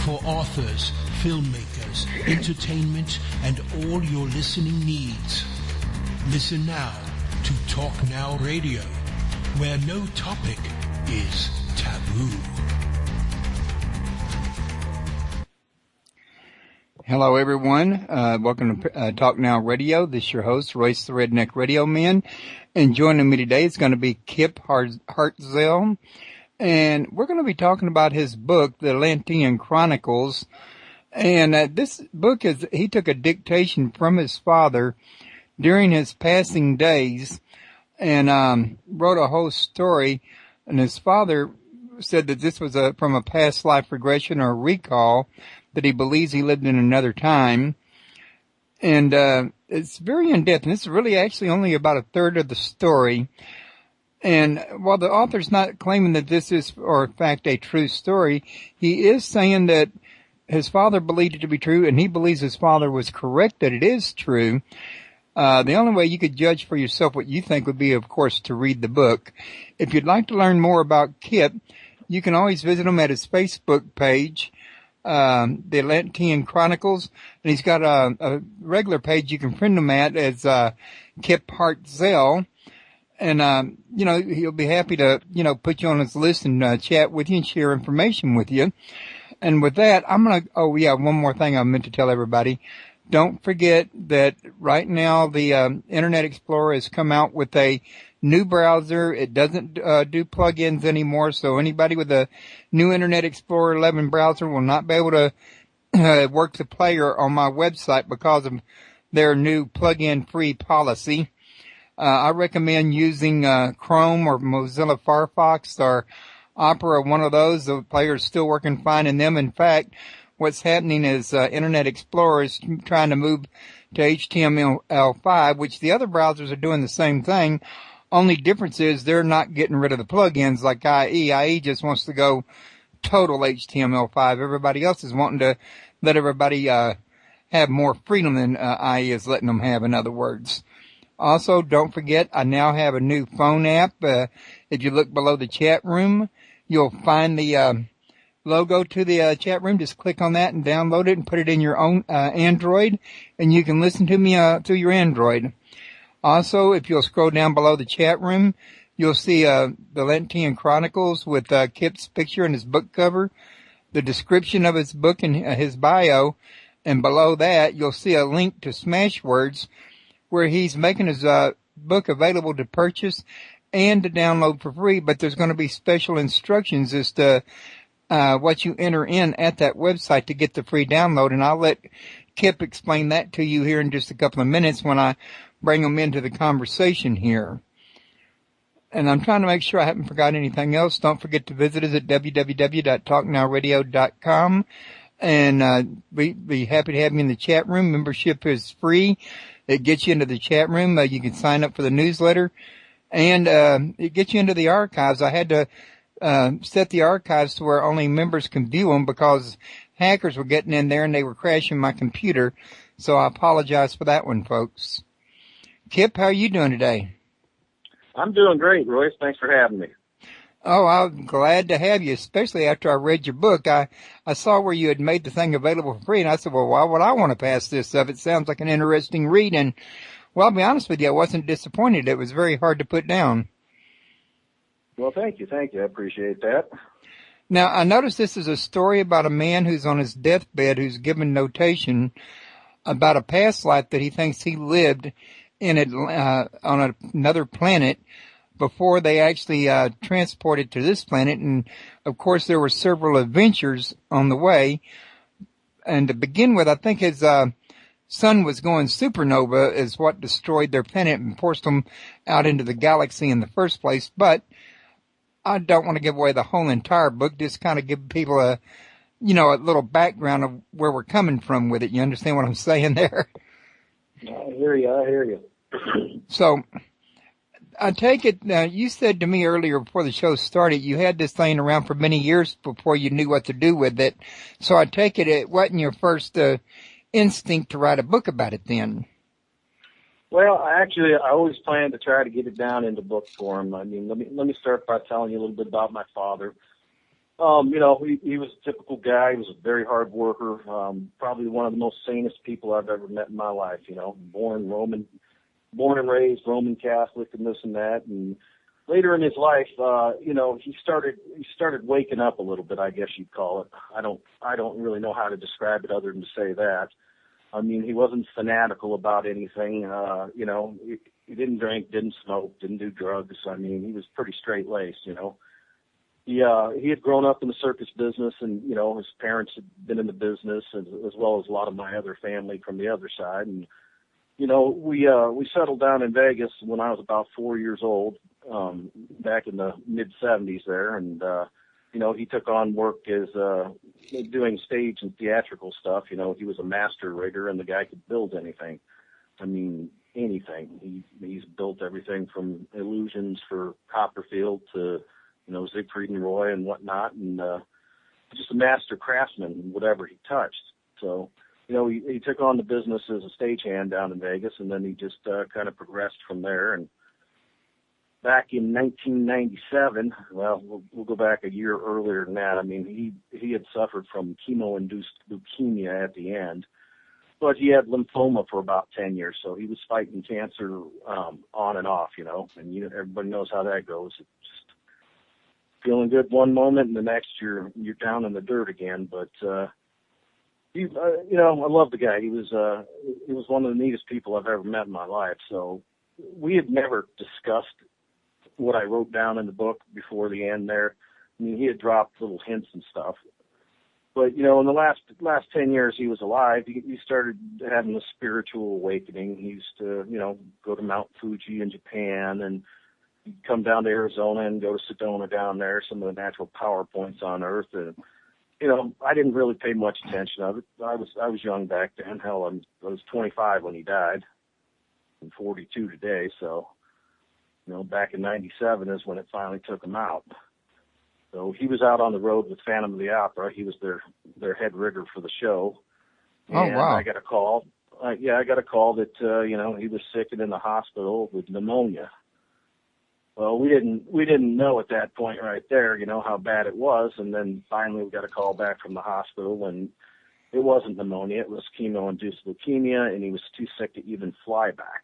for authors, filmmakers, entertainment, and all your listening needs. Listen now to Talk Now Radio, where no topic is taboo. Hello, everyone. Welcome to Talk Now Radio. This is your host, Royce the Redneck Radio Man. And joining me today is going to be KIP HARTZELL. And we're going to be talking about his book, The Atlantean Chronicles. And this book he took a dictation from his father during his passing days and wrote a whole story. And his father said that this was from a past life regression or recall, that he believes he lived in another time. And it's very in-depth, and this is really actually only about a third of the story. And while the author's not claiming that this is, or in fact, a true story, he is saying that his father believed it to be true, and he believes his father was correct that it is true. The only way you could judge for yourself what you think would be, of course, to read the book. If you'd like to learn more about Kip, you can always visit him at his Facebook page, the Atlantean Chronicles, and he's got a regular page you can friend him at as KIP HARTZELL, and he'll be happy to put you on his list and chat with you and share information with you. And with that, one more thing I meant to tell everybody. Don't forget that right now the Internet Explorer has come out with a new browser. It doesn't do plugins anymore, so anybody with a new Internet Explorer 11 browser will not be able to work the player on my website because of their new plugin free policy. I recommend using Chrome or Mozilla Firefox or Opera, one of those. The player's still working fine in them. In fact, what's happening is Internet Explorer is trying to move to HTML5, which the other browsers are doing the same thing. Only difference is they're not getting rid of the plugins like IE. IE just wants to go total HTML5. Everybody else is wanting to let everybody have more freedom than IE is letting them have, in other words. Also, don't forget, I now have a new phone app. If you look below the chat room, you'll find the logo to the chat room. Just click on that and download it and put it in your own Android, and you can listen to me through your Android. Also, if you'll scroll down below the chat room, you'll see the Atlantean Chronicles with Kip's picture and his book cover, the description of his book and his bio, and below that you'll see a link to Smashwords, where he's making his book available to purchase and to download for free, but there's going to be special instructions as to what you enter in at that website to get the free download, and I'll let Kip explain that to you here in just a couple of minutes when I bring him into the conversation here. And I'm trying to make sure I haven't forgotten anything else. Don't forget to visit us at www.talknowradio.com, and we'd be happy to have you in the chat room. Membership is free. It gets you into the chat room. You can sign up for the newsletter, and it gets you into the archives. I had to set the archives to where only members can view them because hackers were getting in there and they were crashing my computer. So I apologize for that one, folks. Kip, how are you doing today? I'm doing great, Royce. Thanks for having me. Oh, I'm glad to have you, especially after I read your book. I saw where you had made the thing available for free, and I said, well, why would I want to pass this up? It sounds like an interesting read, and, well, I'll be honest with you, I wasn't disappointed. It was very hard to put down. Well, thank you. I appreciate that. Now, I noticed this is a story about a man who's on his deathbed who's given notation about a past life that he thinks he lived in on another planet before they actually transported to this planet. And, of course, there were several adventures on the way. And to begin with, I think his sun was going supernova is what destroyed their planet and forced them out into the galaxy in the first place. But I don't want to give away the whole entire book, just kind of give people a little background of where we're coming from with it. You understand what I'm saying there? I hear you. So, I take it, you said to me earlier before the show started, you had this thing around for many years before you knew what to do with it. So I take it wasn't your first instinct to write a book about it then. Well, I always planned to try to get it down into book form. I mean, let me start by telling you a little bit about my father. He was a typical guy. He was a very hard worker. Probably one of the most sanest people I've ever met in my life. Born and raised Roman Catholic and this and that. And later in his life, he started waking up a little bit, I guess you'd call it. I don't really know how to describe it other than to say that. I mean, he wasn't fanatical about anything. He didn't drink, didn't smoke, didn't do drugs. I mean, he was pretty straight-laced, He had grown up in the circus business, and his parents had been in the business, as well as a lot of my other family from the other side. And we settled down in Vegas when I was about 4 years old, back in the mid '70s there, and he took on work as doing stage and theatrical stuff. He was a master rigger, and the guy could build anything. I mean, anything. He's built everything from illusions for Copperfield to Siegfried and Roy and whatnot, and just a master craftsman in whatever he touched. So, he took on the business as a stagehand down in Vegas, and then he just kind of progressed from there. And back in 1997, well, we'll go back a year earlier than that. I mean, he had suffered from chemo-induced leukemia at the end, but he had lymphoma for about 10 years, so he was fighting cancer on and off, and everybody knows how that goes. It's just feeling good one moment, and the next you're down in the dirt again. But I love the guy. He was one of the neatest people I've ever met in my life. So we had never discussed what I wrote down in the book before the end there. I mean, he had dropped little hints and stuff. But in the last 10 years he was alive, he started having a spiritual awakening. He used to go to Mount Fuji in Japan, and he'd come down to Arizona and go to Sedona down there, some of the natural power points on Earth. And, I didn't really pay much attention of it. I was young back then. Hell, I was 25 when he died, and 42 today. So, back in 97 is when it finally took him out. So he was out on the road with Phantom of the Opera. He was their head rigger for the show. And oh, wow. I got a call. I got a call that, he was sick and in the hospital with pneumonia. Well, we didn't know at that point right there, how bad it was. And then finally we got a call back from the hospital, and it wasn't pneumonia. It was chemo-induced leukemia, and he was too sick to even fly back.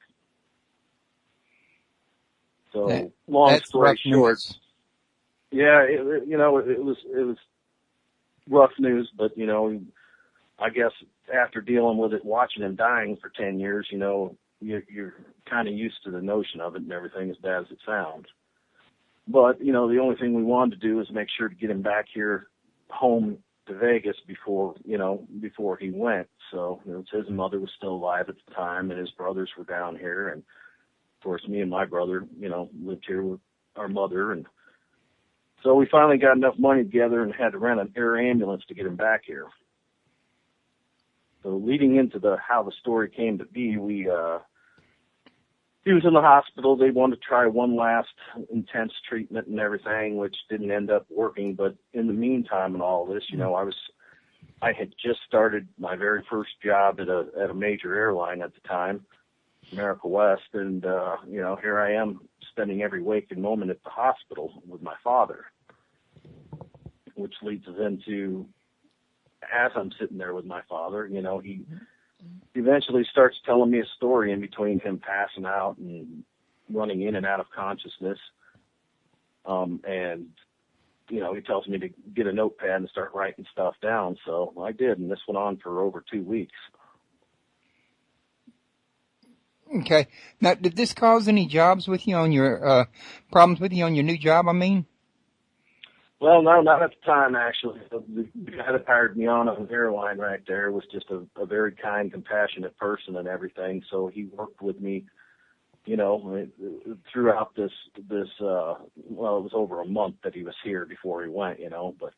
So long story short, yeah, it was rough news, but I guess after dealing with it, watching him dying for 10 years, you're kind of used to the notion of it, and everything as bad as it sounds. But the only thing we wanted to do is make sure to get him back here home to Vegas before he went. So his mother was still alive at the time, and his brothers were down here, and of course me and my brother lived here with our mother. And so we finally got enough money together and had to rent an air ambulance to get him back here. So leading into how the story came to be, he was in the hospital. They wanted to try one last intense treatment and everything, which didn't end up working. But in the meantime, in all this, I had just started my very first job at a major airline at the time, America West, and here I am spending every waking moment at the hospital with my father, which leads us into, as I'm sitting there with my father, he eventually starts telling me a story in between him passing out and running in and out of consciousness. And he tells me to get a notepad and start writing stuff down. So I did, and this went on for over 2 weeks. Okay. Now, did this cause any problems with you on your new job, I mean? Well, no, not at the time, actually. The guy that hired me on the airline right there was just a very kind, compassionate person and everything. So he worked with me, throughout this, it was over a month that he was here before he went, but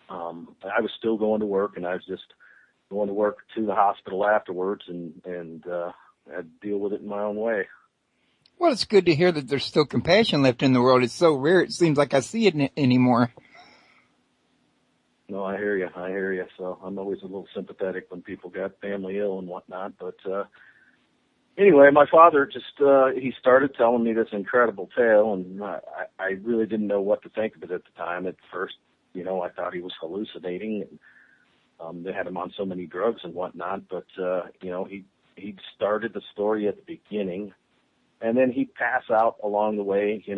I was still going to work, and I was just going to work to the hospital afterwards, and I had to deal with it in my own way. Well, it's good to hear that there's still compassion left in the world. It's so rare, it seems like I see it anymore. No, I hear you. So I'm always a little sympathetic when people got family ill and whatnot. But anyway, my father just, he started telling me this incredible tale, and I really didn't know what to think of it at the time. At first, I thought he was hallucinating. And, they had him on so many drugs and whatnot, but, he started the story at the beginning, and then he'd pass out along the way, in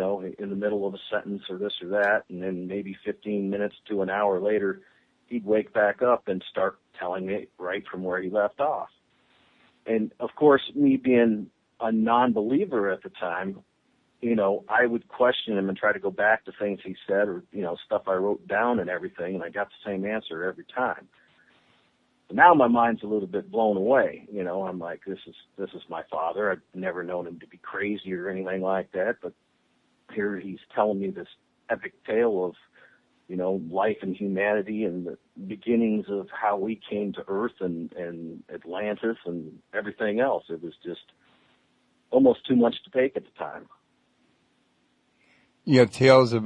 the middle of a sentence or this or that, and then maybe 15 minutes to an hour later, he'd wake back up and start telling me right from where he left off. And, of course, me being a non-believer at the time, I would question him and try to go back to things he said or, stuff I wrote down and everything, and I got the same answer every time. But now my mind's a little bit blown away. I'm like, this is my father. I've never known him to be crazy or anything like that, but here he's telling me this epic tale of, life and humanity and the beginnings of how we came to Earth and Atlantis and everything else. It was just almost too much to take at the time. You have tales of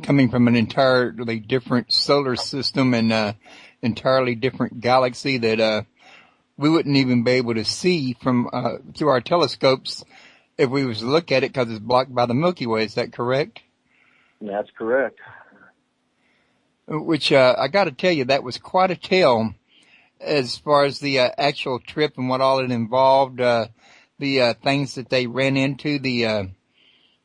coming from an entirely different solar system and entirely different galaxy that we wouldn't even be able to see from through our telescopes if we was to look at it because it's blocked by the Milky Way. Is that correct? That's correct. Which I got to tell you, that was quite a tale as far as the actual trip and what all it involved, the things that they ran into, the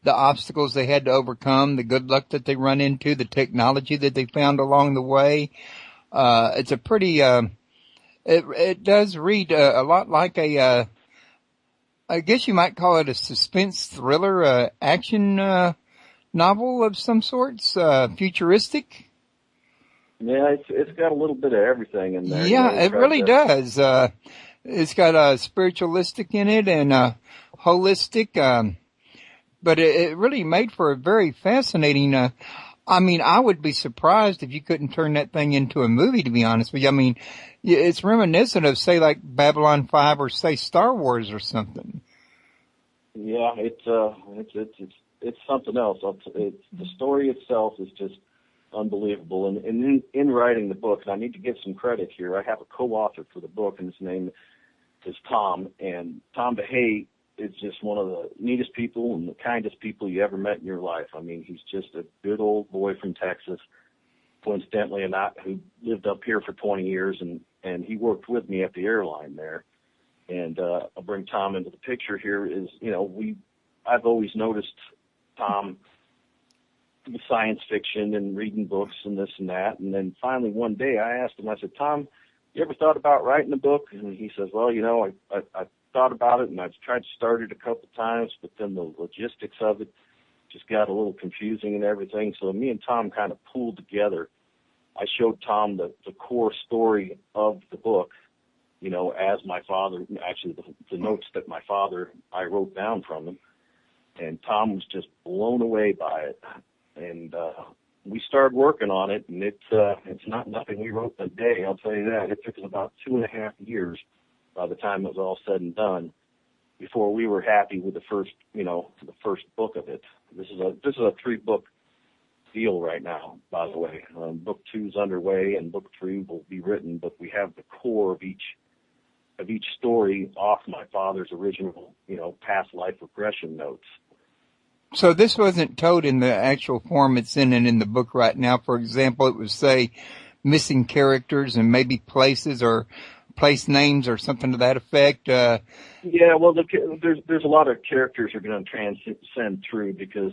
obstacles they had to overcome, the good luck that they run into, the technology that they found along the way. It's a pretty, it does read a lot like I guess you might call it a suspense thriller, action, novel of some sorts, futuristic. Yeah, it's got a little bit of everything in there. Yeah, it really does. It's got a spiritualistic in it and holistic, but it really made for a very fascinating, I would be surprised if you couldn't turn that thing into a movie, to be honest with you. It's reminiscent of, say, like Babylon 5 or, say, Star Wars or something. Yeah, it's something else. The story itself is just unbelievable. And in writing the book, and I need to give some credit here, I have a co-author for the book, and his name is Tom. And Tom DeHay is just one of the neatest people and the kindest people you ever met in your life. He's just a good old boy from Texas, coincidentally or not, who lived up here for 20 years, and he worked with me at the airline there. And I'll bring Tom into the picture here is, I've always noticed Tom with science fiction and reading books and this and that. And then finally one day I asked him, I said, Tom, you ever thought about writing a book? And he says, well, I thought about it and I've tried to start it a couple of times, but then the logistics of it just got a little confusing and everything. So me and Tom kind of pooled together. I showed Tom the core story of the book, as my father, actually the notes that I wrote down from him. And Tom was just blown away by it. And we started working on it, and it's not nothing we wrote in a day, I'll tell you that. It took us about 2.5 years by the time it was all said and done before we were happy with the first book of it. This is a 3-book deal right now, by the way. Book 2's underway, and book 3 will be written, but we have the core of each story off my father's original, past life regression notes. So this wasn't told in the actual form it's in the book right now. For example, it would say missing characters and maybe places or place names or something to that effect. Yeah, well, there's a lot of characters are going to transcend through because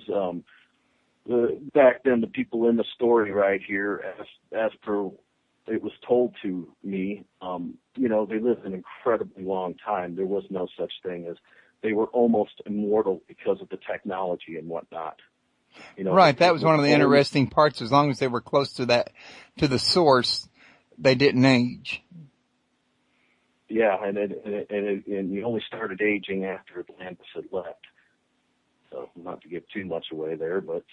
back then the people in the story right here, as per it was told to me, they lived an incredibly long time. There was no such thing as they were almost immortal because of the technology and whatnot. Right, that was one of the interesting parts. As long as they were close to the source, they didn't age. Yeah, and you only started aging after Atlantis had left. So not to give too much away there, but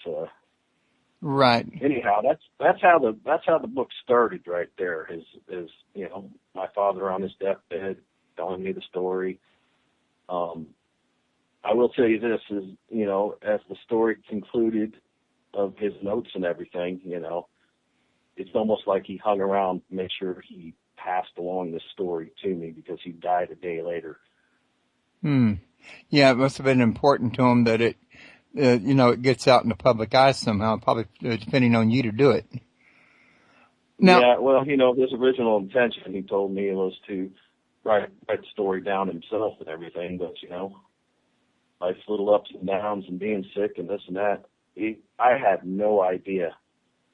right. Anyhow, that's how the book started right there. Is my father on his deathbed telling me the story. I will tell you this is, as the story concluded of his notes and everything, it's almost like he hung around to make sure he passed along this story to me because he died a day later. Yeah, it must have been important to him that it, it gets out in the public eye somehow, probably depending on you to do it. Now, yeah, well, his original intention, he told me, was to write the story down himself and everything, but, life's little ups and downs and being sick and this and that. I had no idea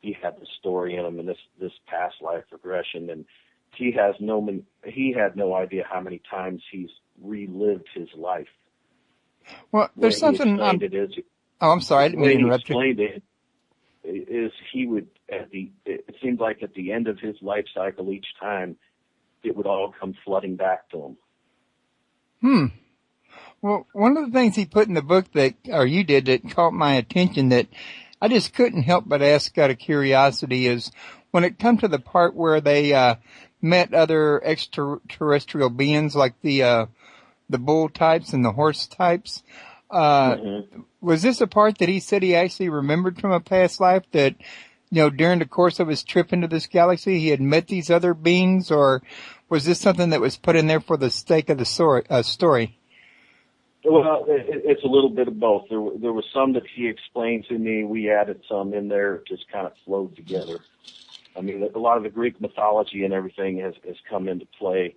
he had the story in him and this past life regression, and he had no idea how many times he's relived his life. well, there's something. I'm sorry, I didn't mean to interrupt you. He explained it is he would it seemed like at the end of his life cycle each time it would all come flooding back to him. Well, one of the things he put in the book you did that caught my attention that I just couldn't help but ask out of curiosity is when it come to the part where they met other extraterrestrial beings like the bull types and the horse types. Was this a part that he said he actually remembered from a past life that, during the course of his trip into this galaxy, he had met these other beings, or was this something that was put in there for the sake of the story? Well, it's a little bit of both. There was some that he explained to me. We added some in there. It just kind of flowed together. I mean, a lot of the Greek mythology and everything has come into play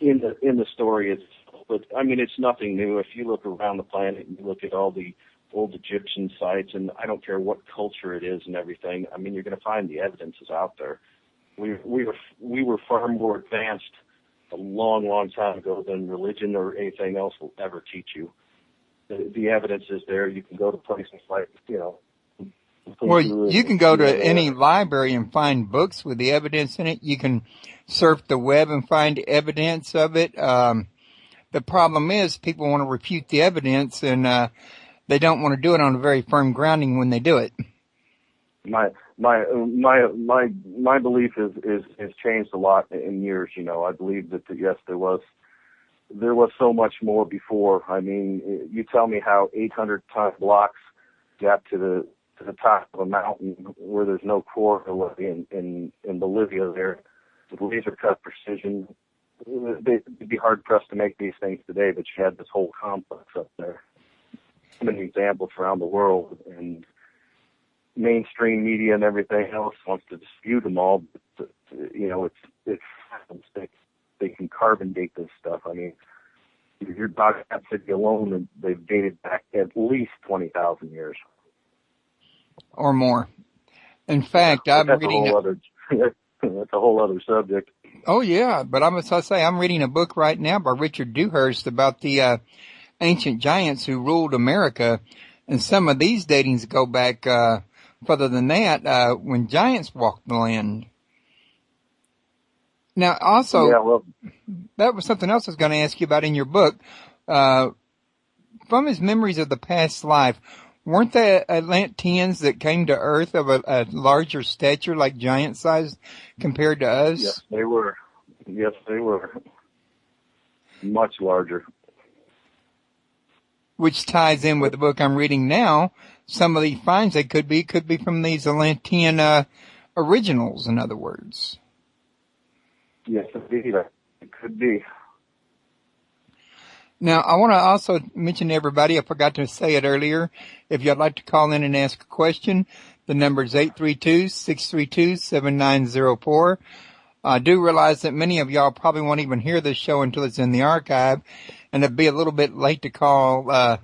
in the story itself. But, I mean, it's nothing new. If you look around the planet and you look at all the old Egyptian sites, and I don't care what culture it is and everything, I mean, you're going to find the evidence is out there. We were far more advanced a long, long time ago than religion or anything else will ever teach you. The evidence is there. You can go to places like, Well, you can go to any library and find books with the evidence in it. You can surf the web and find evidence of it. The problem is people want to refute the evidence, and they don't want to do it on a very firm grounding when they do it. My belief is changed a lot in years. I believe that yes, there was so much more before. I mean, you tell me how 800-ton blocks got to the top of a mountain where there's no core in Bolivia there with laser cut precision. It'd be hard pressed to make these things today, but you had this whole complex up there. So many examples around the world, and mainstream media and everything else wants to dispute them all. But, they can carbon date this stuff. I mean, your Baghdad city alone, and they've dated back at least 20,000 years or more. In fact, I'm reading. That's a whole other subject. Oh yeah, but I'm reading a book right now by Richard Dewhurst about the ancient giants who ruled America, and some of these datings go back further than that when giants walked the land. Now, also, that was something else I was going to ask you about in your book. From his memories of the past life, weren't there Atlanteans that came to Earth of a larger stature, like giant size, compared to us? Yes, they were. Yes, they were. Much larger. Which ties in with the book I'm reading now. Some of the finds they could be from these Atlantean originals, in other words. Yes, indeed. It could be. Now, I want to also mention to everybody, I forgot to say it earlier, if you'd like to call in and ask a question, the number is 832-632-7904. I do realize that many of y'all probably won't even hear this show until it's in the archive, and it'd be a little bit late to call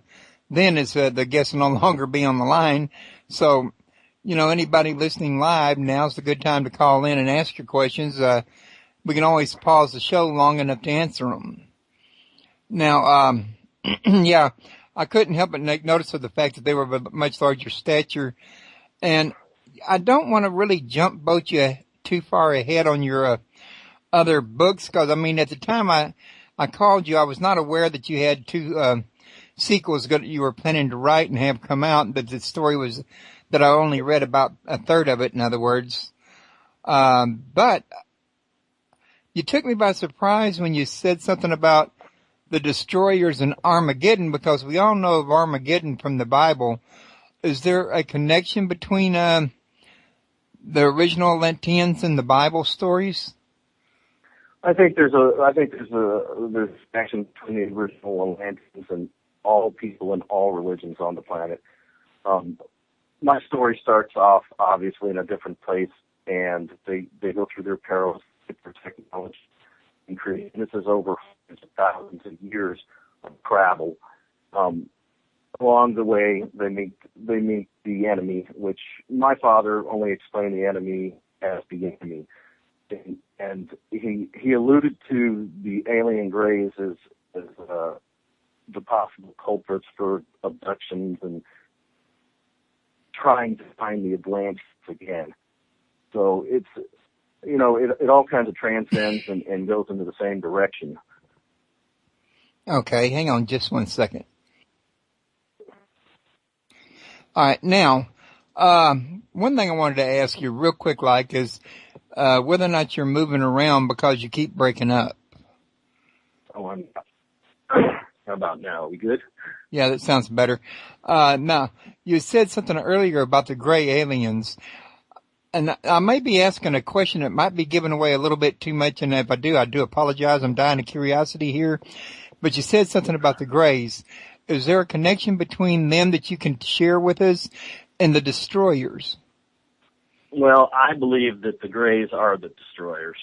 then, as the guest will no longer be on the line. So, anybody listening live, now's the good time to call in and ask your questions. We can always pause the show long enough to answer them. Now, yeah, I couldn't help but make notice of the fact that they were of a much larger stature. And I don't want to really jump boat you too far ahead on your other books, because, I mean, at the time I called you, I was not aware that you had two sequels that you were planning to write and have come out, but the story was that I only read about a third of it, in other words. But you took me by surprise when you said something about the destroyers in Armageddon, because we all know of Armageddon from the Bible. Is there a connection between the original Atlanteans and the Bible stories? I think there's a connection between the original Atlanteans and all people in all religions on the planet. my story starts off obviously in a different place, and they go through their perils, get their technology, and create. And this is over hundreds of thousands of years of travel. Along the way, they meet the enemy, which my father only explained the enemy as the enemy, and he alluded to the alien greys as the possible culprits for abductions and trying to find the Atlantis again. So it's, it all kinds of transcends and goes into the same direction. Okay, hang on just one second. All right, now, one thing I wanted to ask you real quick, is whether or not you're moving around because you keep breaking up. Oh, I'm not. How about now? Are we good? Yeah, that sounds better. Now, you said something earlier about the gray aliens, and I may be asking a question that might be giving away a little bit too much, and if I do apologize. I'm dying of curiosity here. But you said something about the grays. Is there a connection between them that you can share with us and the destroyers? Well, I believe that the Greys are the destroyers.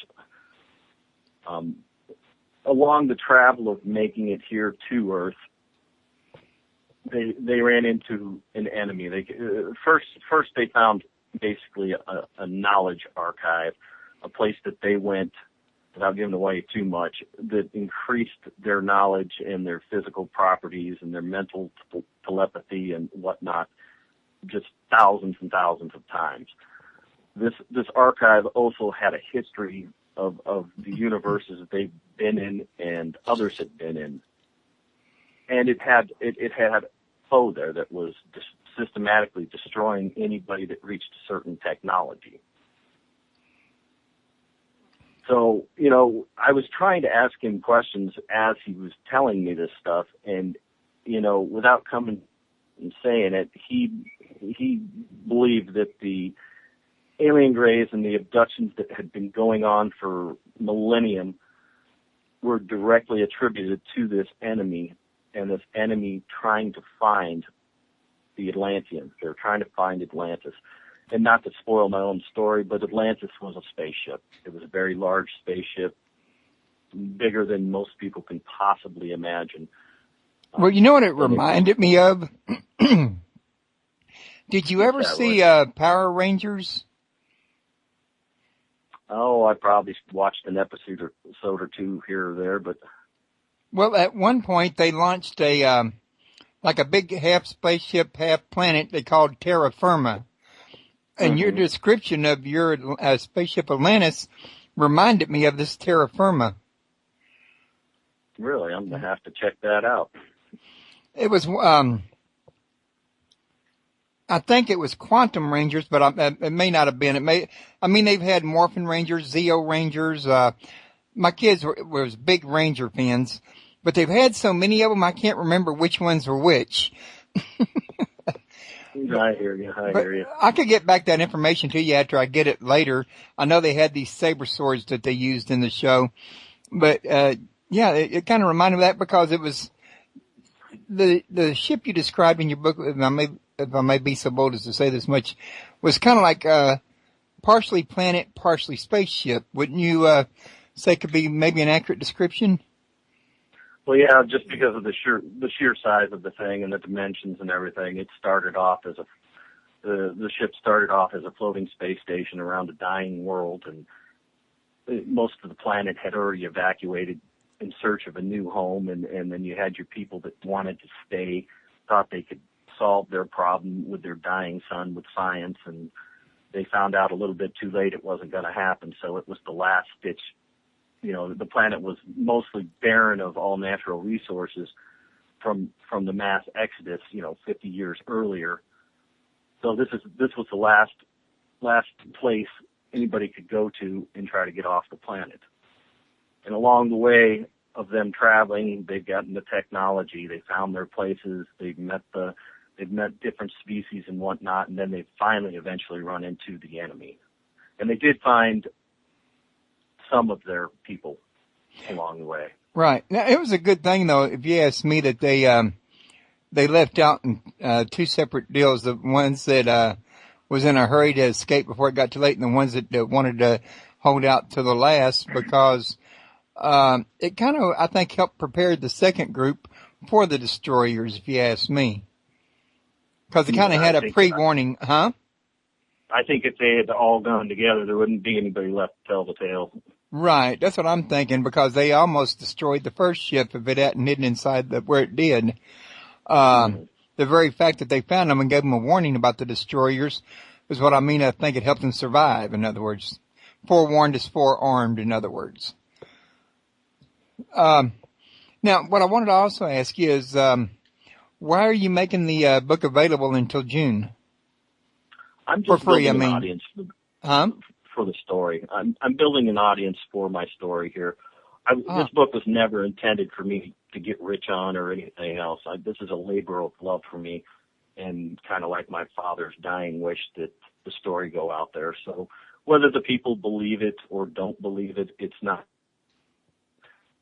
Along the travel of making it here to Earth, they ran into an enemy. First they found basically a knowledge archive, a place that they went, without giving away too much, that increased their knowledge and their physical properties and their mental telepathy and whatnot, just thousands and thousands of times. This archive also had a history of the universes that they've been in and others had been in, and it had foe there that was systematically destroying anybody that reached a certain technology. So, I was trying to ask him questions as he was telling me this stuff, and, without coming and saying it, he believed that the alien greys and the abductions that had been going on for millennium were directly attributed to this enemy, and this enemy trying to find the Atlanteans. They were trying to find Atlantis. And not to spoil my own story, but Atlantis was a spaceship. It was a very large spaceship, bigger than most people can possibly imagine. Well, you know what it reminded me of? Did you ever see Power Rangers? Oh, I probably watched an episode or two here or there, but... Well, at one point they launched a big half spaceship, half planet they called terra firma. And your description of your spaceship Atlantis reminded me of this terra firma. Really? I'm going to have to check that out. It was, I think it was Quantum Rangers, but it may not have been. They've had Morphin Rangers, Zeo Rangers. My kids was big Ranger fans, but they've had so many of them, I can't remember which ones were which. I hear you. I could get back that information to you after I get it later. I know they had these saber swords that they used in the show, but it kind of reminded me of that because it was the ship you described in your book. If I may be so bold as to say this much, was kind of like partially planet, partially spaceship. Wouldn't you say it could be maybe an accurate description? Well, yeah, just because of the sheer size of the thing and the dimensions and everything, it started off as the ship started off as a floating space station around a dying world, and most of the planet had already evacuated in search of a new home, and then you had your people that wanted to stay, thought they could solve their problem with their dying son with science, and they found out a little bit too late it wasn't going to happen, so it was the last ditch. The planet was mostly barren of all natural resources from the mass exodus, 50 years earlier. So this was the last place anybody could go to and try to get off the planet. And along the way of them traveling, they've gotten the technology, they found their places, they've met different species and whatnot, and then they finally eventually run into the enemy. And they did find some of their people along the way. Right. Now, it was a good thing, though, if you ask me, that they left out in, two separate deals. The ones that, was in a hurry to escape before it got too late, and the ones that wanted to hold out to the last, because, it kind of, I think, helped prepare the second group for the destroyers, if you ask me. Because it kind of had a pre-warning, huh? I think if they had all gone together, there wouldn't be anybody left to tell the tale. Right, that's what I'm thinking, because they almost destroyed the first ship if it hadn't hidden inside where it did. The very fact that they found them and gave them a warning about the destroyers is what I mean. I think it helped them survive, in other words. Forewarned is forearmed, in other words. Now, what I wanted to also ask you is, why are you making the book available until June? I'm just for free, building an audience for the story. I'm building an audience for my story here. This book was never intended for me to get rich on or anything else. This is a labor of love for me, and kind of like my father's dying wish that the story go out there. So whether the people believe it or don't believe it, it's not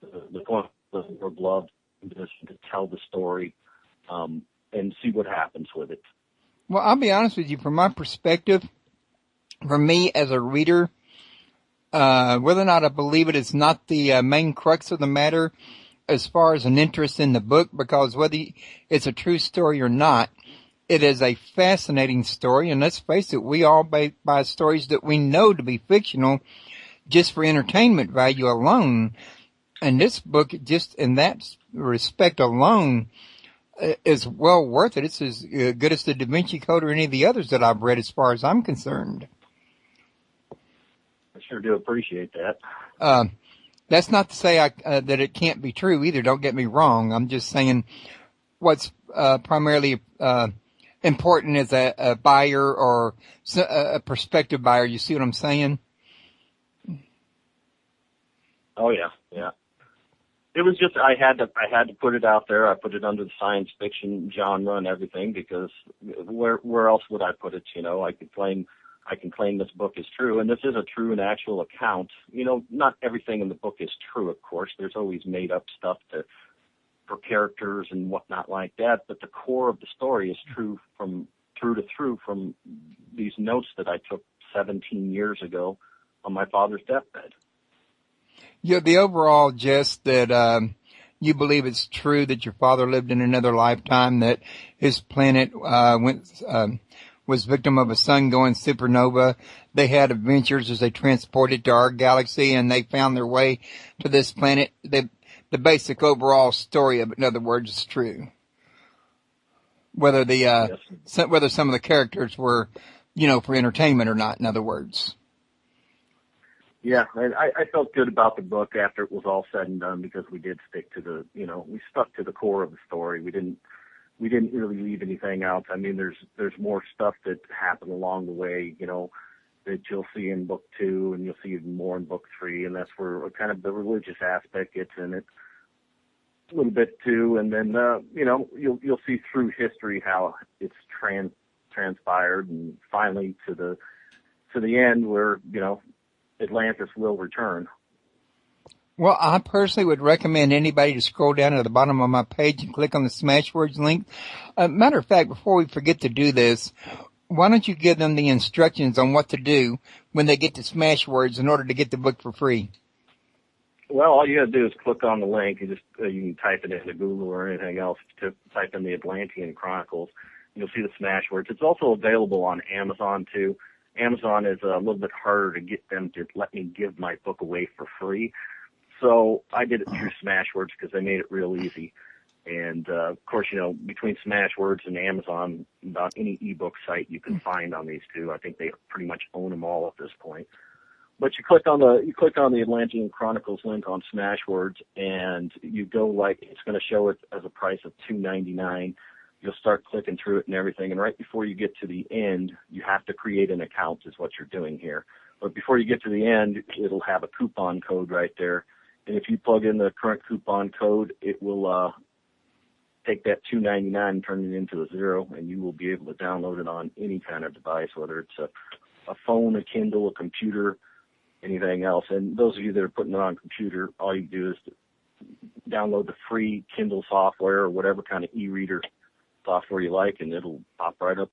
the point of love is to tell the story and see what happens with it. Well, I'll be honest with you. From my perspective, for me as a reader, whether or not I believe it is not the main crux of the matter as far as an interest in the book, because whether it's a true story or not, it is a fascinating story. And let's face it, we all buy stories that we know to be fictional just for entertainment value alone. And this book, just in that respect alone, is well worth it. It's as good as the Da Vinci Code or any of the others that I've read as far as I'm concerned. I sure do appreciate that. That's not to say that it can't be true either. Don't get me wrong. I'm just saying what's primarily important as a buyer or a prospective buyer. You see what I'm saying? Oh yeah, yeah. It was just I had to put it out there. I put it under the science fiction genre and everything, because where else would I put it? You know, I can claim this book is true, and this is a true and actual account. You know, not everything in the book is true, of course. There's always made up stuff for characters and whatnot like that, but the core of the story is true from these notes that I took 17 years ago on my father's deathbed. Yeah, the overall gist that you believe it's true that your father lived in another lifetime, that his planet was victim of a sun-going supernova. They had adventures as they transported to our galaxy, and they found their way to this planet. The basic overall story of it, in other words, is true. Whether whether some of the characters were, for entertainment or not, in other words. Yeah, and I felt good about the book after it was all said and done, because we did stick to we stuck to the core of the story. We didn't really leave anything out. I mean, there's more stuff that happened along the way, that you'll see in book 2, and you'll see even more in book 3, and that's where kind of the religious aspect gets in it a little bit too. And then you'll see through history how it's transpired, and finally to the end where Atlantis will return. Well, I personally would recommend anybody to scroll down to the bottom of my page and click on the Smashwords link. Matter of fact, before we forget to do this, why don't you give them the instructions on what to do when they get to Smashwords in order to get the book for free? Well, all you got to do is click on the link. You can type it into Google or anything else. To type in the Atlantean Chronicles, you'll see the Smashwords. It's also available on Amazon too. Amazon is a little bit harder to get them to let me give my book away for free. So I did it through Smashwords because they made it real easy. And, of course, between Smashwords and Amazon, about any ebook site you can find on these two. I think they pretty much own them all at this point. But you click on the Atlantean Chronicles link on Smashwords, and you go it's going to show it as a price of $2.99. You'll start clicking through it and everything, and right before you get to the end, you have to create an account is what you're doing here. But before you get to the end, it'll have a coupon code right there. And if you plug in the current coupon code, it will take that $2.99 and turn it into a 0, and you will be able to download it on any kind of device, whether it's a phone, a Kindle, a computer, anything else. And those of you that are putting it on a computer, all you do is download the free Kindle software or whatever kind of e-reader software you like, and it'll pop right up